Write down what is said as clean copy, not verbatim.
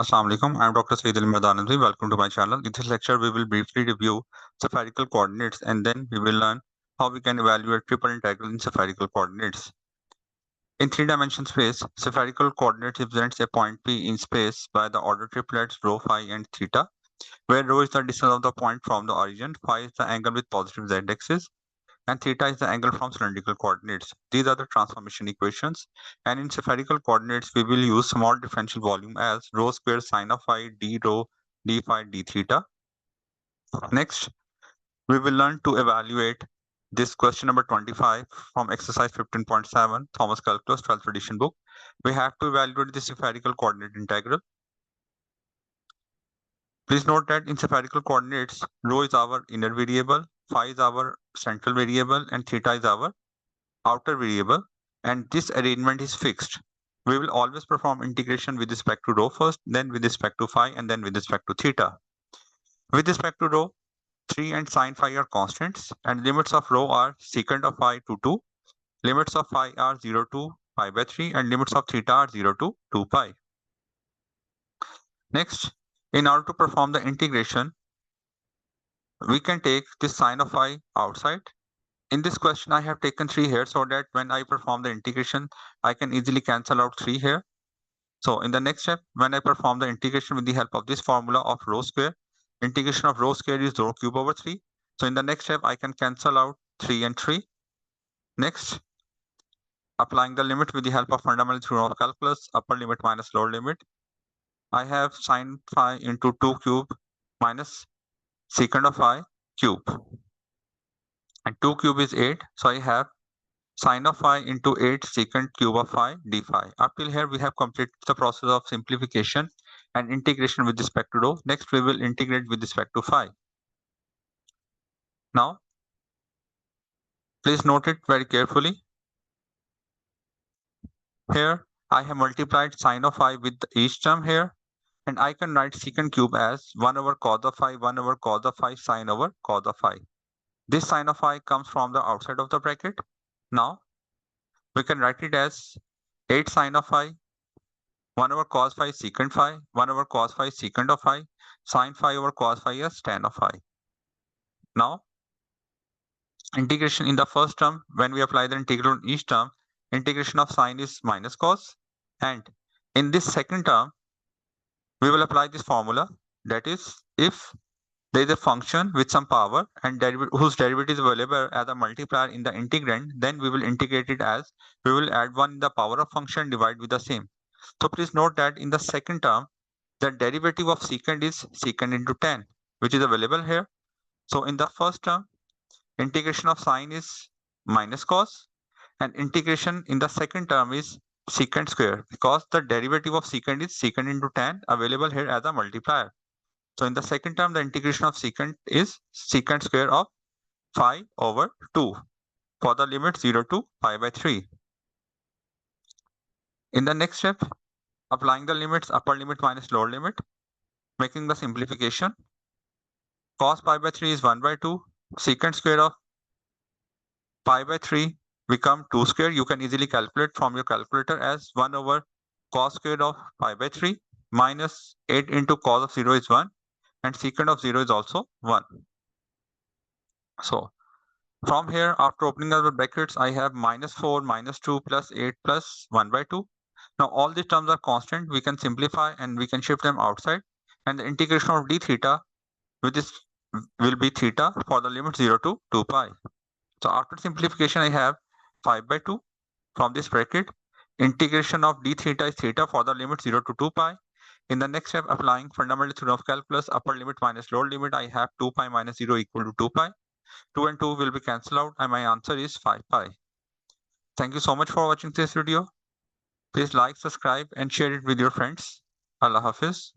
Assalamu alaikum. I am Dr. Saeed Al-Madanavi. Welcome to my channel. In this lecture, we will briefly review spherical coordinates and then we will learn how we can evaluate triple integral in spherical coordinates. In three-dimensional space, spherical coordinates represents a point P in space by the order triplets rho, phi, and theta, where rho is the distance of the point from the origin, phi is the angle with positive z-axis, and theta is the angle from cylindrical coordinates. These are the transformation equations. And in spherical coordinates, we will use small differential volume as rho square sine of phi d rho d phi d theta. Next, we will learn to evaluate this question number 25 from exercise 15.7, Thomas Calculus 12th edition book. We have to evaluate the spherical coordinate integral. Please note that in spherical coordinates, rho is our inner variable, phi is our central variable, and theta is our outer variable, and this arrangement is fixed. We will always perform integration with respect to rho first, then with respect to phi, and then with respect to theta. With respect to rho, 3 and sine phi are constants, and limits of rho are secant of phi to 2, limits of phi are 0 to pi by 3, and limits of theta are 0 to 2 pi. Next, in order to perform the integration, we can take this sine of phi outside. In this question, I have taken 3 here so that when I perform the integration, I can easily cancel out 3 here. So in the next step, when I perform the integration with the help of this formula of rho square, integration of rho square is rho cube over 3. So in the next step, I can cancel out 3 and 3. Next, applying the limit with the help of fundamental theorem of calculus, upper limit minus lower limit, I have sine phi into 2 cube minus secant of phi cube. And 2 cube is 8, so I have sine of phi into 8 secant cube of phi d phi. Up till here, we have completed the process of simplification and integration with respect to rho. Next, we will integrate with respect to phi. Now, please note it very carefully. Here, I have multiplied sine of phi with each term here, and I can write secant cube as 1 over cos of phi, 1 over cos of phi, sine over cos of phi. This sine of phi comes from the outside of the bracket. Now, we can write it as 8 sine of phi, 1 over cos phi secant phi, 1 over cos phi secant of phi, sine phi over cos phi is tan of phi. Now, integration in the first term, when we apply the integral in each term, integration of sine is minus cos. And in this second term, we will apply this formula. That is, if there is a function with some power and whose derivative is available as a multiplier in the integrand, then we will integrate it as we will add 1 in the power of function divide with the same. So please note that in the second term, the derivative of secant is secant into tan, which is available here. So in the first term, integration of sine is minus cos, and integration in the second term is secant square, because the derivative of secant is secant into tan available here as a multiplier. So in the second term, the integration of secant is secant square of phi over 2 for the limit 0 to pi by 3. In the next step, applying the limits upper limit minus lower limit, making the simplification. Cos pi by 3 is 1 by 2. Secant square of pi by 3 become 2 square. You can easily calculate from your calculator as 1 over cos square of pi by 3 minus 8 into cos of 0 is 1. And secant of 0 is also 1. So from here, after opening up the brackets, I have minus 4, minus 2, plus 8, plus 1 by 2. Now all these terms are constant. We can simplify and we can shift them outside. And the integration of d theta with this will be theta for the limit 0 to 2 pi. So after simplification, I have 5 by 2 from this bracket. Integration of d theta is theta for the limit 0 to 2 pi. In the next step, applying fundamental theorem of calculus, upper limit minus lower limit, I have 2 pi minus 0 equal to 2 pi. 2 and 2 will be cancelled out and my answer is 5 pi. Thank you so much for watching this video. Please like, subscribe and share it with your friends. Allah Hafiz.